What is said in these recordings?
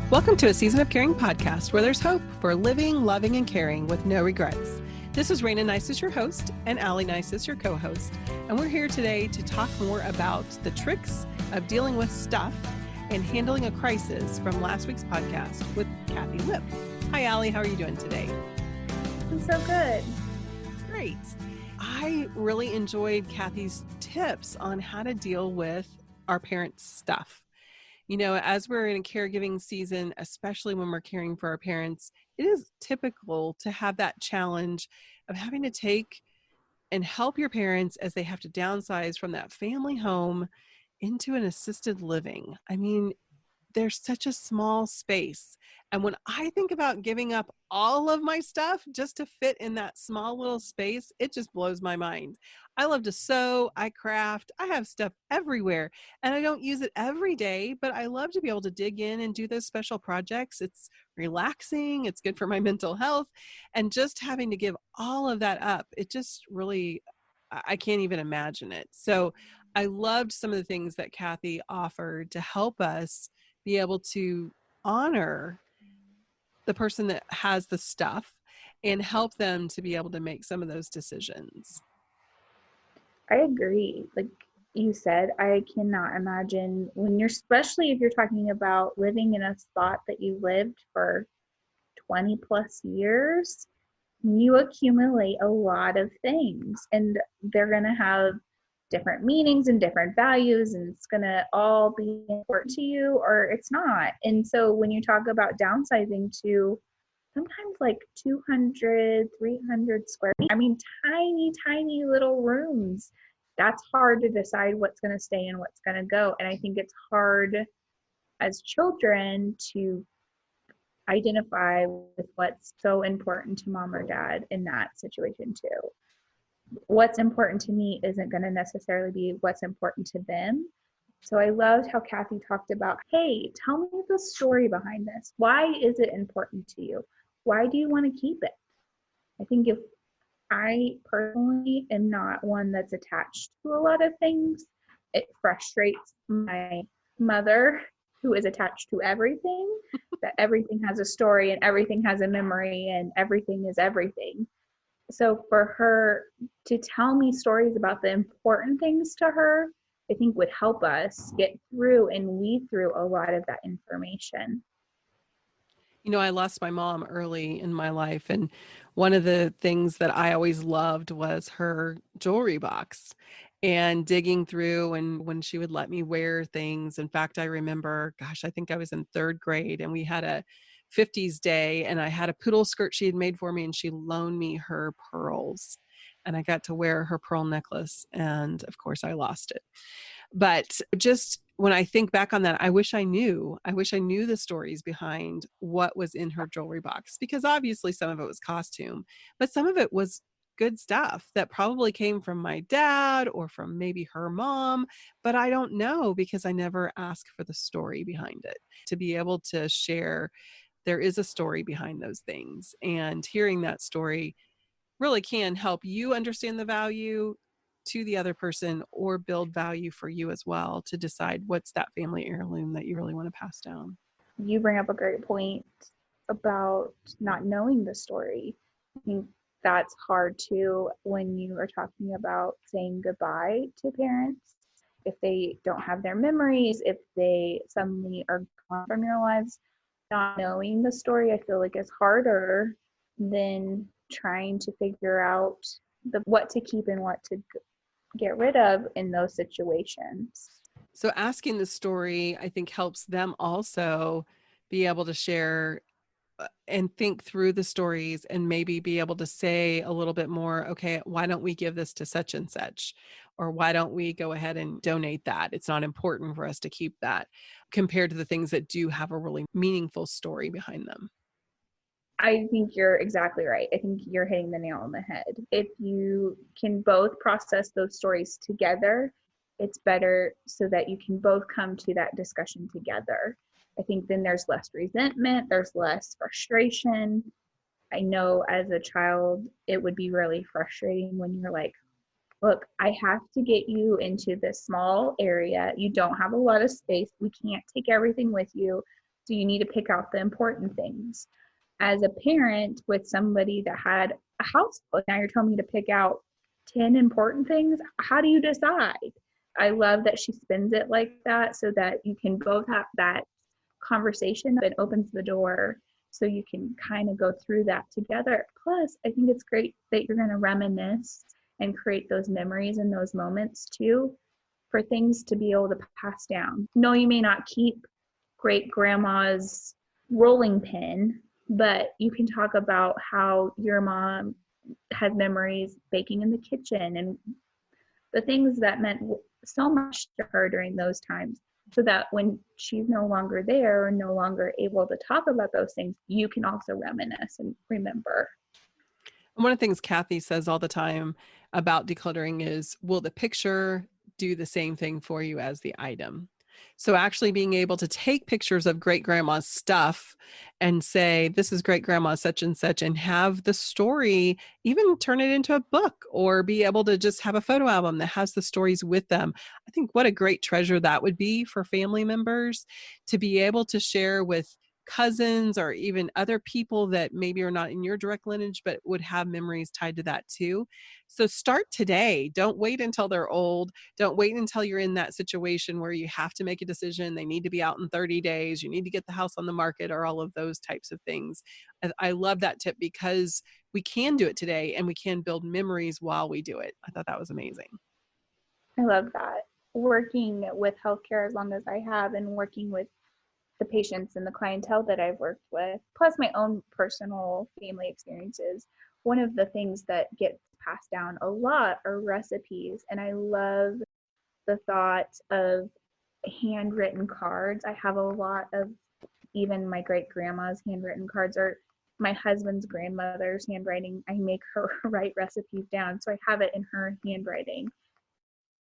Welcome to a Season of Caring podcast where there's hope for living, loving, and caring with no regrets. This is Rayna Neises, your host, and Aly Neises, your co-host. And we're here today to talk more about the tricks of dealing with stuff and handling a crisis from last week's podcast with Kathi Lipp. Hi, Aly. How are you doing today? I'm so good. Great. I really enjoyed Kathi's tips on how to deal with our parents' stuff. You know, as we're in a caregiving season, especially when we're caring for our parents, it is typical to have that challenge of having to take and help your parents as they have to downsize from that family home into an assisted living. I mean, there's such a small space. And when I think about giving up all of my stuff just to fit in that small little space, it just blows my mind. I love to sew, I craft, I have stuff everywhere, and I don't use it every day, but I love to be able to dig in and do those special projects. It's relaxing, it's good for my mental health, and just having to give all of that up, it just really, I can't even imagine it. So I loved some of the things that Kathi offered to help us be able to honor the person that has the stuff and help them to be able to make some of those decisions. I agree. Like you said, I cannot imagine when especially if you're talking about living in a spot that you lived for 20 plus years, you accumulate a lot of things and they're going to have different meanings and different values, and it's going to all be important to you or it's not. And so when you talk about downsizing to sometimes like 200, 300 square feet, I mean, tiny little rooms, that's hard to decide what's going to stay and what's going to go. And I think it's hard as children to identify with what's so important to mom or dad in that situation too. What's important to me isn't going to necessarily be what's important to them. So I loved how Kathi talked about, hey, tell me the story behind this. Why is it important to you? Why do you want to keep it? I think if I personally am not one that's attached to a lot of things, it frustrates my mother, who is attached to everything, that everything has a story and everything has a memory and everything is everything. So for her to tell me stories about the important things to her, I think would help us get through and weed through a lot of that information. You know, I lost my mom early in my life, and one of the things that I always loved was her jewelry box and digging through, and when she would let me wear things. In fact, I remember, gosh, I think I was in third grade and we had a 50s day and I had a poodle skirt she had made for me and she loaned me her pearls and I got to wear her pearl necklace. And of course I lost it. But just when I think back on that, I wish I knew the stories behind what was in her jewelry box, because obviously some of it was costume, but some of it was good stuff that probably came from my dad or from maybe her mom, but I don't know because I never asked for the story behind it. To be able to share, there is a story behind those things, and hearing that story really can help you understand the value to the other person or build value for you as well to decide what's that family heirloom that you really want to pass down. You bring up a great point about not knowing the story. I think that's hard too when you are talking about saying goodbye to parents. If they don't have their memories, if they suddenly are gone from your lives, not knowing the story, I feel like is harder than trying to figure out what to keep and what to get rid of in those situations. So asking the story, I think, helps them also be able to share and think through the stories and maybe be able to say a little bit more, okay, why don't we give this to such and such? Or why don't we go ahead and donate that? It's not important for us to keep that, compared to the things that do have a really meaningful story behind them. I think you're exactly right. I think you're hitting the nail on the head. If you can both process those stories together, it's better so that you can both come to that discussion together. I think then there's less resentment, there's less frustration. I know as a child, it would be really frustrating when you're like, look, I have to get you into this small area. You don't have a lot of space. We can't take everything with you. So you need to pick out the important things. As a parent with somebody that had a household, now you're telling me to pick out 10 important things. How do you decide? I love that she spins it like that so that you can both have that conversation that opens the door so you can kind of go through that together. Plus, I think it's great that you're going to reminisce and create those memories in those moments too, for things to be able to pass down. No, you may not keep great grandma's rolling pin, but you can talk about how your mom had memories baking in the kitchen and the things that meant so much to her during those times, so that when she's no longer there or no longer able to talk about those things, you can also reminisce and remember. One of the things Kathi says all the time about decluttering is, will the picture do the same thing for you as the item? So actually being able to take pictures of great grandma's stuff and say, this is great grandma such and such, and have the story, even turn it into a book or be able to just have a photo album that has the stories with them. I think what a great treasure that would be for family members to be able to share with cousins or even other people that maybe are not in your direct lineage, but would have memories tied to that too. So start today. Don't wait until they're old. Don't wait until you're in that situation where you have to make a decision. They need to be out in 30 days. You need to get the house on the market or all of those types of things. I love that tip because we can do it today and we can build memories while we do it. I thought that was amazing. I love that. Working with healthcare as long as I have, and working with the patients and the clientele that I've worked with, plus my own personal family experiences, one of the things that gets passed down a lot are recipes. And I love the thought of handwritten cards. I have a lot of even my great grandma's handwritten cards, or my husband's grandmother's handwriting. I make her write recipes down, so I have it in her handwriting.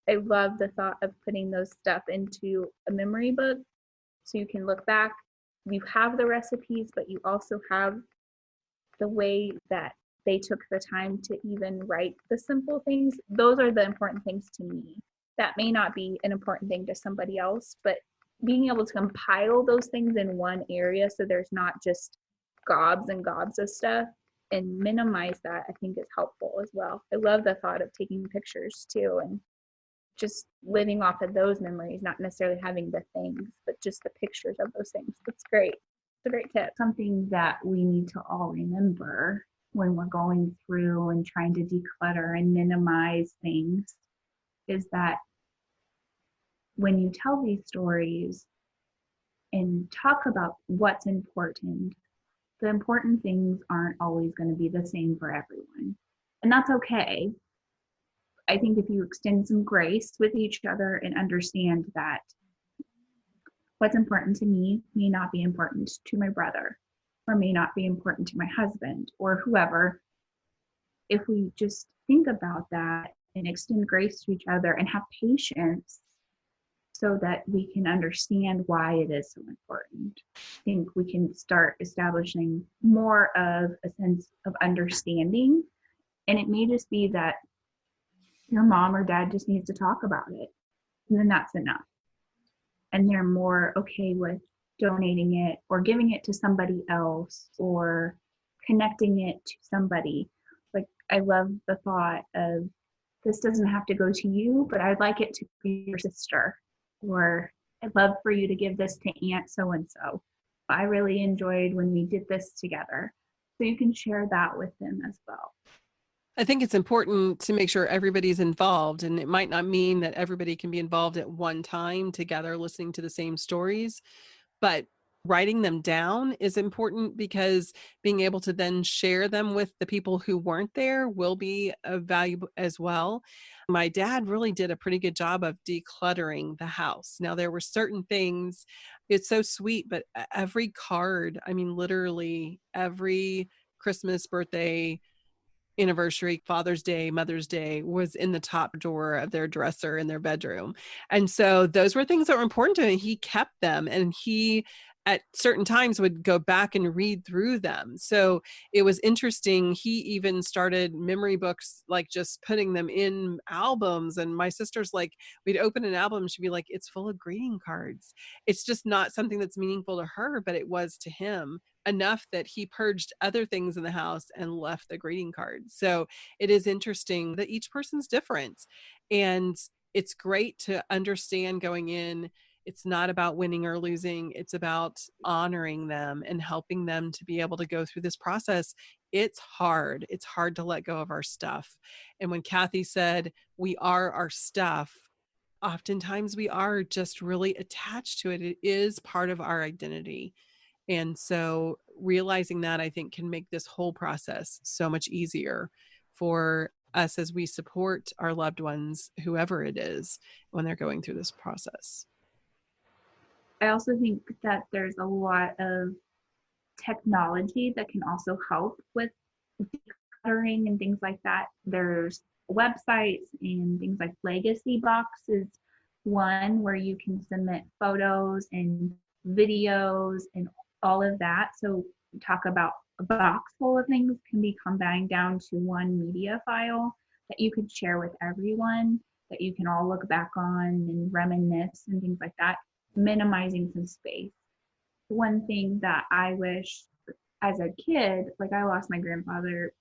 I love the thought of putting those stuff into a memory book so you can look back. You have the recipes, but you also have the way that they took the time to even write the simple things. Those are the important things to me. That may not be an important thing to somebody else, but being able to compile those things in one area so there's not just gobs and gobs of stuff and minimize that, I think is helpful as well. I love the thought of taking pictures too and just living off of those memories, not necessarily having the things, but just the pictures of those things. That's great. It's a great tip. Something that we need to all remember when we're going through and trying to declutter and minimize things is that when you tell these stories and talk about what's important, the important things aren't always going to be the same for everyone. And that's okay. I think if you extend some grace with each other and understand that what's important to me may not be important to my brother, or may not be important to my husband or whoever, if we just think about that and extend grace to each other and have patience so that we can understand why it is so important, I think we can start establishing more of a sense of understanding. And it may just be that your mom or dad just needs to talk about it, and then that's enough. And they're more okay with donating it or giving it to somebody else or connecting it to somebody. Like, I love the thought of, this doesn't have to go to you, but I'd like it to be your sister, or I'd love for you to give this to Aunt so-and-so. I really enjoyed when we did this together. So you can share that with them as well. I think it's important to make sure everybody's involved, and it might not mean that everybody can be involved at one time together listening to the same stories, but writing them down is important because being able to then share them with the people who weren't there will be valuable as well. My dad really did a pretty good job of decluttering the house. Now, there were certain things, it's so sweet, but every card, I mean, literally every Christmas, birthday, anniversary, Father's Day, Mother's Day was in the top drawer of their dresser in their bedroom. And so those were things that were important to him. He kept them, and he at certain times would go back and read through them. So it was interesting. He even started memory books, like just putting them in albums. And my sister's like, we'd open an album, she'd be like, it's full of greeting cards. It's just not something that's meaningful to her, but it was to him, enough that he purged other things in the house and left the greeting cards. So it is interesting that each person's different. And it's great to understand going in, it's not about winning or losing. It's about honoring them and helping them to be able to go through this process. It's hard. It's hard to let go of our stuff. And when Kathi said, we are our stuff, oftentimes we are just really attached to it. It is part of our identity. And so realizing that, I think, can make this whole process so much easier for us as we support our loved ones, whoever it is, when they're going through this process. I also think that there's a lot of technology that can also help with decluttering and things like that. There's websites and things like Legacy Box is one where you can submit photos and videos and all of that. So talk about a box full of things can be combined down to one media file that you could share with everyone, that you can all look back on and reminisce and things like that, minimizing some space. One thing that I wish as a kid, like I lost my grandfather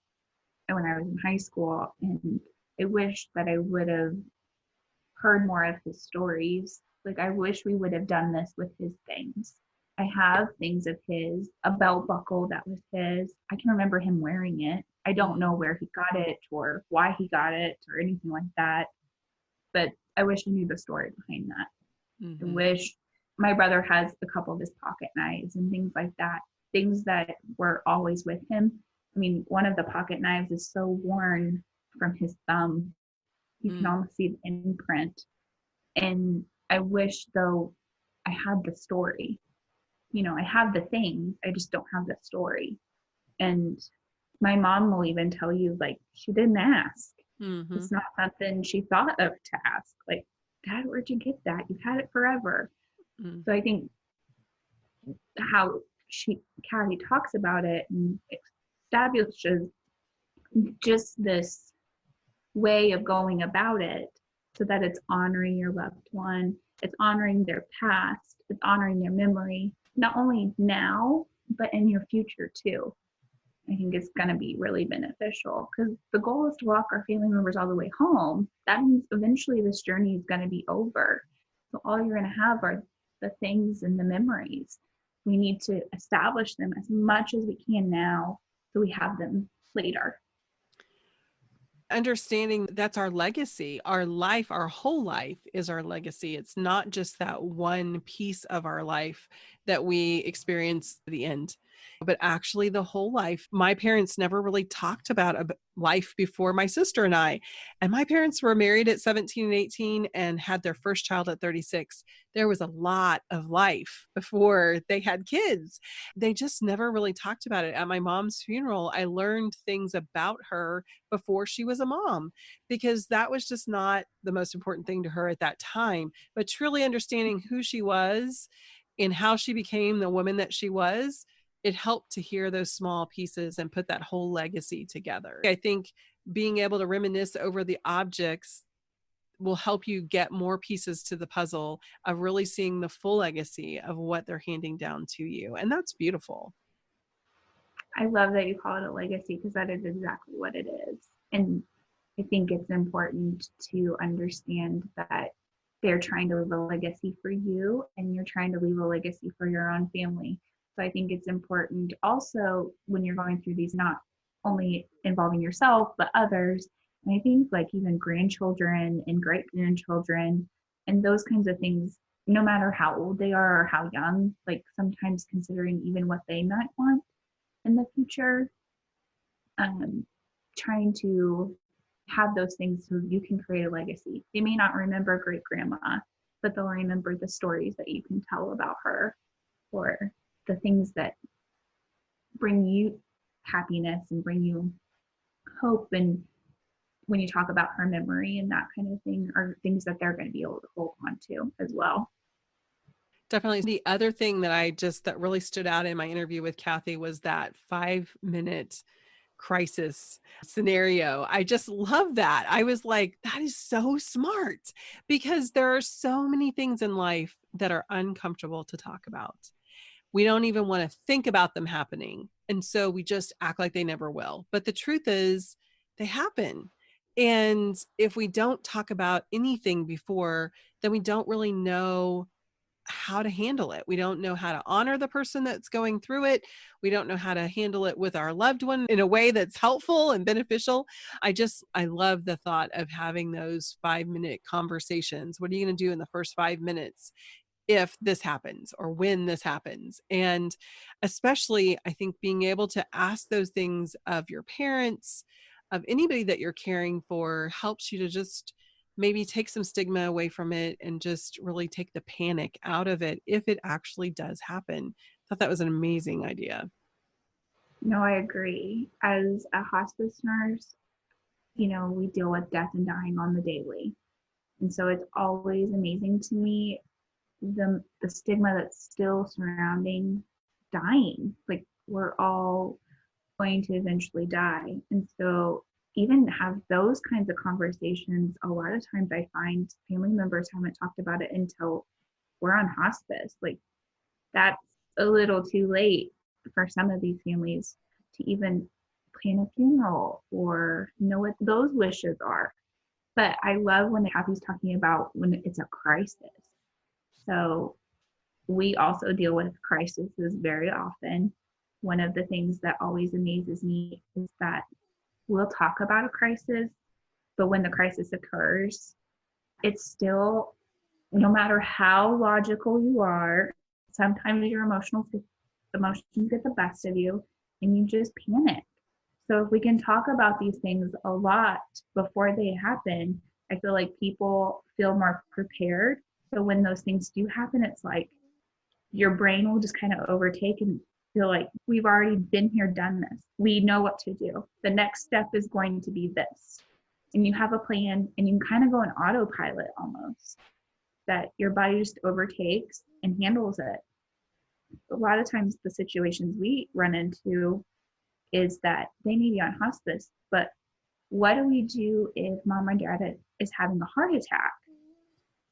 when I was in high school, and I wish that I would have heard more of his stories. Like I wish we would have done this with his things. I have things of his, a belt buckle that was his. I can remember him wearing it. I don't know where he got it or why he got it or anything like that, but I wish I knew the story behind that. I wish my brother has a couple of his pocket knives and things like that, things that were always with him. I mean, one of the pocket knives is so worn from his thumb. You can almost see the imprint. And I wish, though, I had the story. You know, I have the thing, I just don't have the story. And my mom will even tell you, like, she didn't ask. It's not something she thought of to ask. Like, Dad, where'd you get that? You've had it forever. So I think how Kathi talks about it and establishes just this way of going about it so that it's honoring your loved one, it's honoring their past, it's honoring their memory, not only now, but in your future too. I think it's going to be really beneficial because the goal is to walk our family members all the way home. That means eventually this journey is going to be over. So all you're going to have are the things and the memories. We need to establish them as much as we can now so we have them later. Understanding that's our legacy, our life, our whole life is our legacy. It's not just that one piece of our life that we experience at the end, but actually the whole life. My parents never really talked about a life before my sister and I. And my parents were married at 17 and 18 and had their first child at 36. There was a lot of life before they had kids. They just never really talked about it. At my mom's funeral, I learned things about her before she was a mom, because that was just not the most important thing to her at that time. But truly understanding who she was and how she became the woman that she was, it helped to hear those small pieces and put that whole legacy together. I think being able to reminisce over the objects will help you get more pieces to the puzzle of really seeing the full legacy of what they're handing down to you. And that's beautiful. I love that you call it a legacy because that is exactly what it is. And I think it's important to understand that they're trying to leave a legacy for you and you're trying to leave a legacy for your own family. So I think it's important also when you're going through these, not only involving yourself, but others. And I think like even grandchildren and great grandchildren and those kinds of things, no matter how old they are or how young, like sometimes considering even what they might want in the future, trying to have those things so you can create a legacy. They may not remember great grandma, but they'll remember the stories that you can tell about her or the things that bring you happiness and bring you hope. And when you talk about her memory and that kind of thing are things that they're going to be able to hold on to as well. Definitely. The other thing that really stood out in my interview with Kathi was that 5-minute crisis scenario. I just love that. I was like, that is so smart, because there are so many things in life that are uncomfortable to talk about. We don't even want to think about them happening. And so we just act like they never will. But the truth is, they happen. And if we don't talk about anything before, then we don't really know how to handle it. We don't know how to honor the person that's going through it. We don't know how to handle it with our loved one in a way that's helpful and beneficial. I love the thought of having those 5-minute conversations. What are you going to do in the first 5 minutes if this happens or when this happens? And especially, I think being able to ask those things of your parents, of anybody that you're caring for, helps you to just maybe take some stigma away from it and just really take the panic out of it if it actually does happen. I thought that was an amazing idea. No, I agree. As a hospice nurse, we deal with death and dying on the daily. And so it's always amazing to me the stigma that's still surrounding dying. Like, we're all going to eventually die. And so even have those kinds of conversations, a lot of times I find family members haven't talked about it until we're on hospice. Like, that's a little too late for some of these families to even plan a funeral or know what those wishes are. But I love when Kathy's talking about when it's a crisis. So we also deal with crises very often. One of the things that always amazes me is that we'll talk about a crisis, but when the crisis occurs, it's still, no matter how logical you are, sometimes your emotions get the best of you and you just panic. So if we can talk about these things a lot before they happen, I feel like people feel more prepared. So when those things do happen, it's like your brain will just kind of overtake and feel like, we've already been here, done this. We know what to do. The next step is going to be this. And you have a plan and you can kind of go on autopilot almost, that your body just overtakes and handles it. A lot of times the situations we run into is that they may be on hospice, but what do we do if mom or dad is having a heart attack?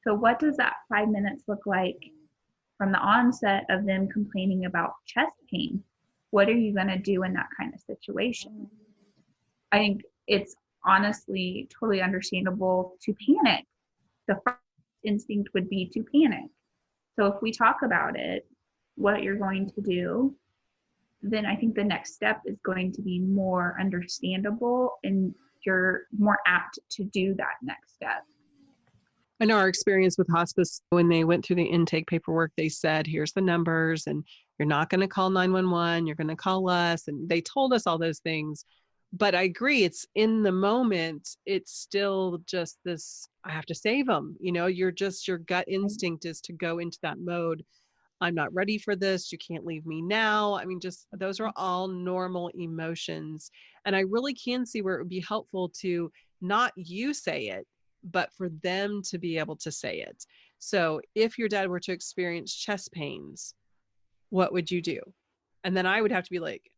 So what does that 5 minutes look like from the onset of them complaining about chest pain? What are you going to do in that kind of situation? I think it's honestly totally understandable to panic. The first instinct would be to panic. So if we talk about it, what you're going to do, then I think the next step is going to be more understandable and you're more apt to do that next step. I know our experience with hospice, when they went through the intake paperwork, they said, here's the numbers and you're not going to call 911, you're going to call us. And they told us all those things. But I agree, it's in the moment, it's still just this, I have to save them. Your gut instinct is to go into that mode. I'm not ready for this. You can't leave me now. I mean, just those are all normal emotions. And I really can see where it would be helpful to not you say it, but for them to be able to say it. So if your dad were to experience chest pains, what would you do? And then I would have to be like,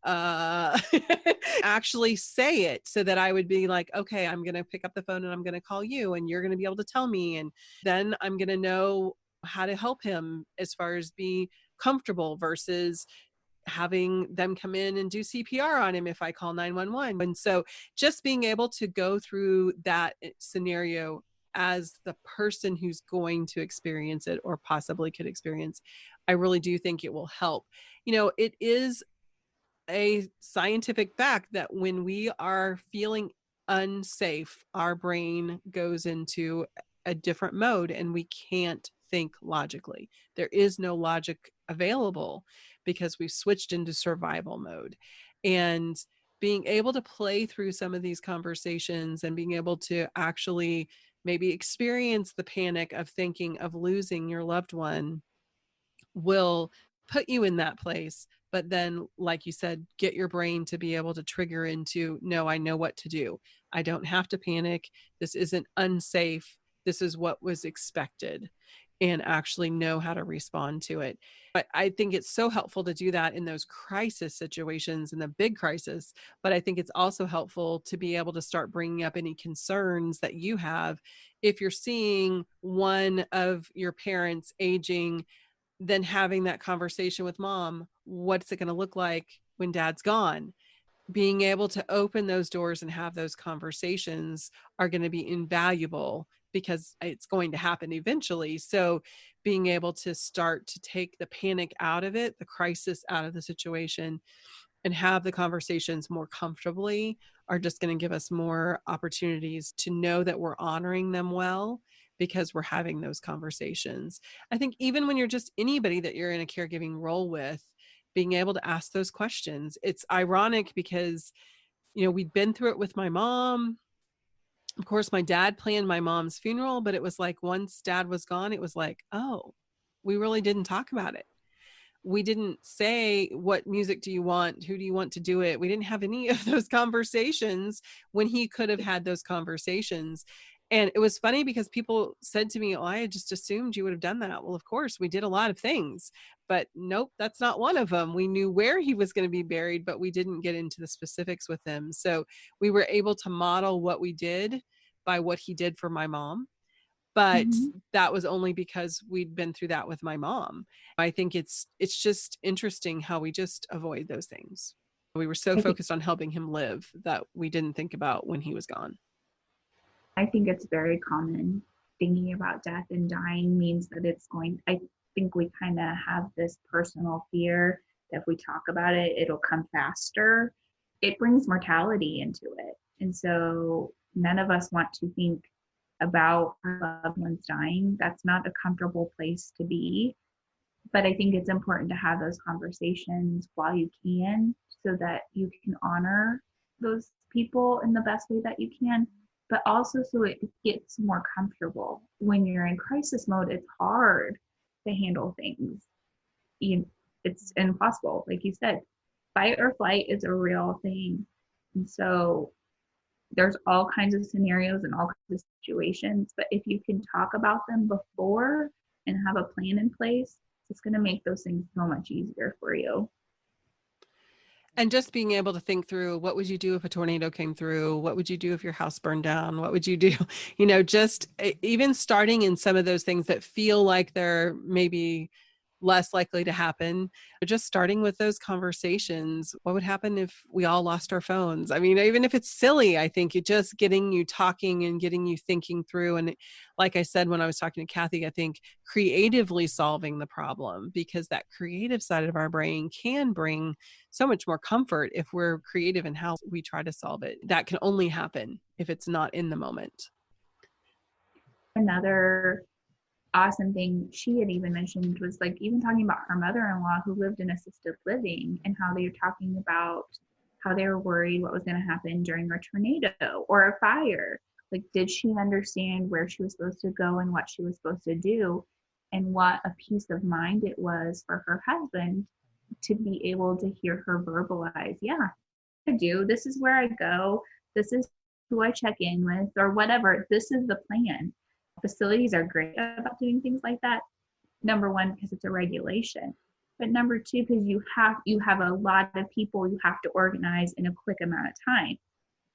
actually say it, so that I would be like, okay, I'm going to pick up the phone and I'm going to call you and you're going to be able to tell me. And then I'm going to know how to help him as far as be comfortable versus having them come in and do CPR on him if I call 911. And so just being able to go through that scenario as the person who's going to experience it or possibly could experience, I really do think it will help. It is a scientific fact that when we are feeling unsafe, our brain goes into a different mode and we can't think logically. There is no logic available because we've switched into survival mode. And being able to play through some of these conversations and being able to actually maybe experience the panic of thinking of losing your loved one will put you in that place. But then, like you said, get your brain to be able to trigger into, no, I know what to do. I don't have to panic. This isn't unsafe. This is what was expected. and actually know how to respond to it. But I think it's so helpful to do that in those crisis situations, in the big crisis. But I think it's also helpful to be able to start bringing up any concerns that you have. If you're seeing one of your parents aging, then having that conversation with mom, what's it going to look like when dad's gone? Being able to open those doors and have those conversations are going to be invaluable because it's going to happen eventually. So being able to start to take the panic out of it, the crisis out of the situation, and have the conversations more comfortably are just going to give us more opportunities to know that we're honoring them well because we're having those conversations. I think even when you're just anybody that you're in a caregiving role with, being able to ask those questions. It's ironic because, we'd been through it with my mom. Of course, my dad planned my mom's funeral, but it was like once dad was gone, it was like, oh, we really didn't talk about it. We didn't say, what music do you want? Who do you want to do it? We didn't have any of those conversations when he could have had those conversations. And it was funny because people said to me, oh, I had just assumed you would have done that. Well, of course, we did a lot of things, but nope, that's not one of them. We knew where he was going to be buried, but we didn't get into the specifics with him. So we were able to model what we did by what he did for my mom. But that was only because we'd been through that with my mom. I think it's just interesting how we just avoid those things. We were so focused on helping him live that we didn't think about when he was gone. I think it's very common. Thinking about death and dying means that I think we kind of have this personal fear that if we talk about it, it'll come faster. It brings mortality into it. And so none of us want to think about our loved ones dying. That's not a comfortable place to be. But I think it's important to have those conversations while you can so that you can honor those people in the best way that you can, but also so it gets more comfortable. When you're in crisis mode, it's hard to handle things. It's impossible. Like you said, fight or flight is a real thing. And so there's all kinds of scenarios and all kinds of situations, but if you can talk about them before and have a plan in place, it's going to make those things so much easier for you. And just being able to think through, what would you do if a tornado came through? What would you do if your house burned down? What would you do? Just even starting in some of those things that feel like they're maybe less likely to happen, just starting with those conversations. What would happen if we all lost our phones? I mean, even if it's silly, I think it just getting you talking and getting you thinking through. And like I said, when I was talking to Kathi, I think creatively solving the problem, because that creative side of our brain can bring so much more comfort if we're creative in how we try to solve it. That can only happen if it's not in the moment. Another awesome thing she had even mentioned was like even talking about her mother-in-law who lived in assisted living and how they were talking about how they were worried what was going to happen during a tornado or a fire. Like, did she understand where she was supposed to go and what she was supposed to do, and what a peace of mind it was for her husband to be able to hear her verbalize, yeah, I do, this is where I go, this is who I check in with, or whatever, this is the plan. Facilities are great about doing things like that. Number one, because it's a regulation, but number two, because you have a lot of people you have to organize in a quick amount of time.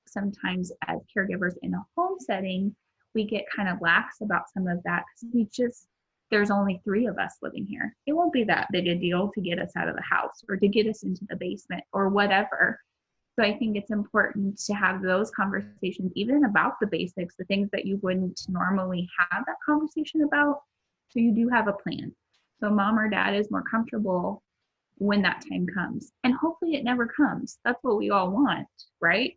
Sometimes as caregivers in a home setting, we get kind of lax about some of that because there's only 3 of us living here. It won't be that big a deal to get us out of the house or to get us into the basement or whatever. So I think it's important to have those conversations, even about the basics, the things that you wouldn't normally have that conversation about. So you do have a plan. So mom or dad is more comfortable when that time comes. And hopefully it never comes. That's what we all want, right?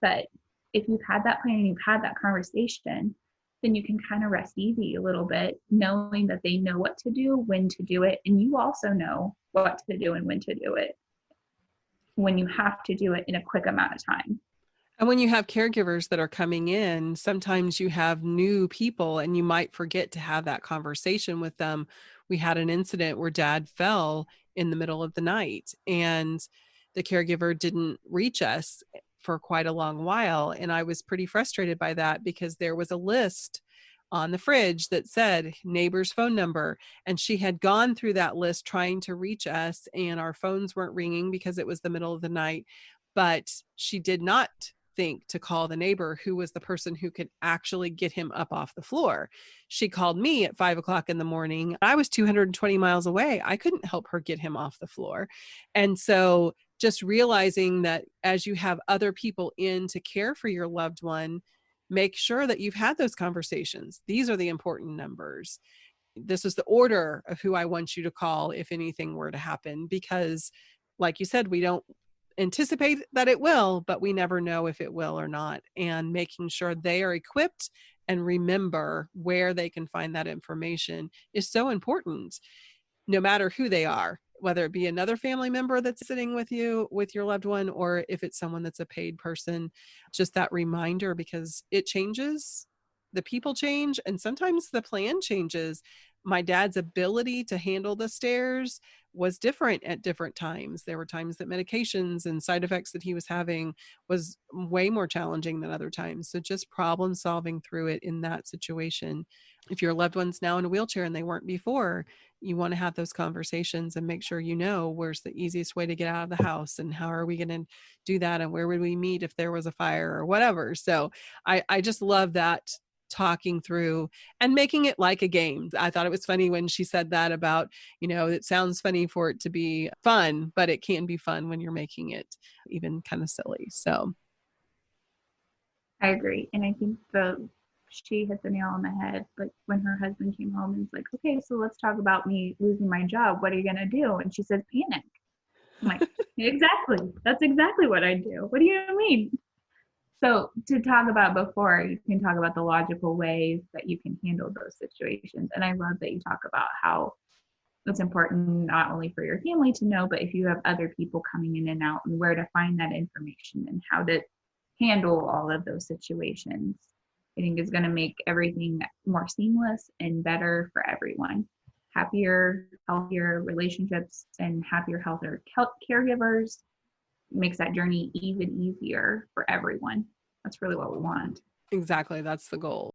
But if you've had that plan and you've had that conversation, then you can kind of rest easy a little bit, knowing that they know what to do, when to do it, and you also know what to do and when to do it, when you have to do it in a quick amount of time. And when you have caregivers that are coming in, sometimes you have new people and you might forget to have that conversation with them. We had an incident where dad fell in the middle of the night and the caregiver didn't reach us for quite a long while. And I was pretty frustrated by that because there was a list on the fridge that said neighbor's phone number. And she had gone through that list trying to reach us, and our phones weren't ringing because it was the middle of the night. But she did not think to call the neighbor who was the person who could actually get him up off the floor. She called me at 5:00 in the morning. I was 220 miles away. I couldn't help her get him off the floor. And so just realizing that as you have other people in to care for your loved one, make sure that you've had those conversations. These are the important numbers. This is the order of who I want you to call if anything were to happen, because like you said, we don't anticipate that it will, but we never know if it will or not. And making sure they are equipped and remember where they can find that information is so important, no matter who they are, whether it be another family member that's sitting with you, with your loved one, or if it's someone that's a paid person. Just that reminder, because it changes, the people change, and sometimes the plan changes. My dad's ability to handle the stairs was different at different times. There were times that medications and side effects that he was having was way more challenging than other times. So just problem solving through it in that situation. If your loved one's now in a wheelchair and they weren't before, you want to have those conversations and make sure you know where's the easiest way to get out of the house and how are we going to do that and where would we meet if there was a fire or whatever. So I just love that, talking through and making it like a game. I thought it was funny when she said that about, it sounds funny for it to be fun, but it can be fun when you're making it even kind of silly. So I agree. And I think she hit the nail on the head. Like when her husband came home and was like, okay, so let's talk about me losing my job. What are you going to do? And she says, panic. I'm like, exactly. That's exactly what I do. What do you mean? So to talk about before, you can talk about the logical ways that you can handle those situations. And I love that you talk about how it's important not only for your family to know, but if you have other people coming in and out, and where to find that information and how to handle all of those situations, I think is going to make everything more seamless and better for everyone. Happier, healthier relationships and happier, healthier caregivers makes that journey even easier for everyone. That's really what we want. Exactly. That's the goal.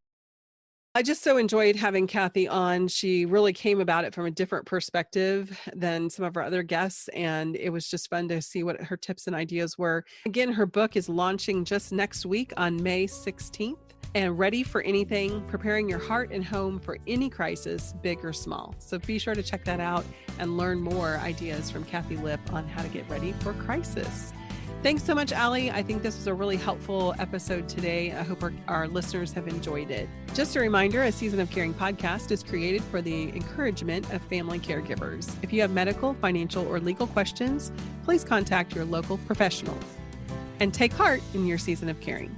I just so enjoyed having Kathi on. She really came about it from a different perspective than some of our other guests, and it was just fun to see what her tips and ideas were. Again, her book is launching just next week on May 16th. And Ready for Anything, Preparing Your Heart and Home for Any Crisis, Big or Small. So be sure to check that out and learn more ideas from Kathi Lipp on how to get ready for crisis. Thanks so much, Aly. I think this was a really helpful episode today. I hope our listeners have enjoyed it. Just a reminder, A Season of Caring podcast is created for the encouragement of family caregivers. If you have medical, financial, or legal questions, please contact your local professionals. And take heart in your season of caring.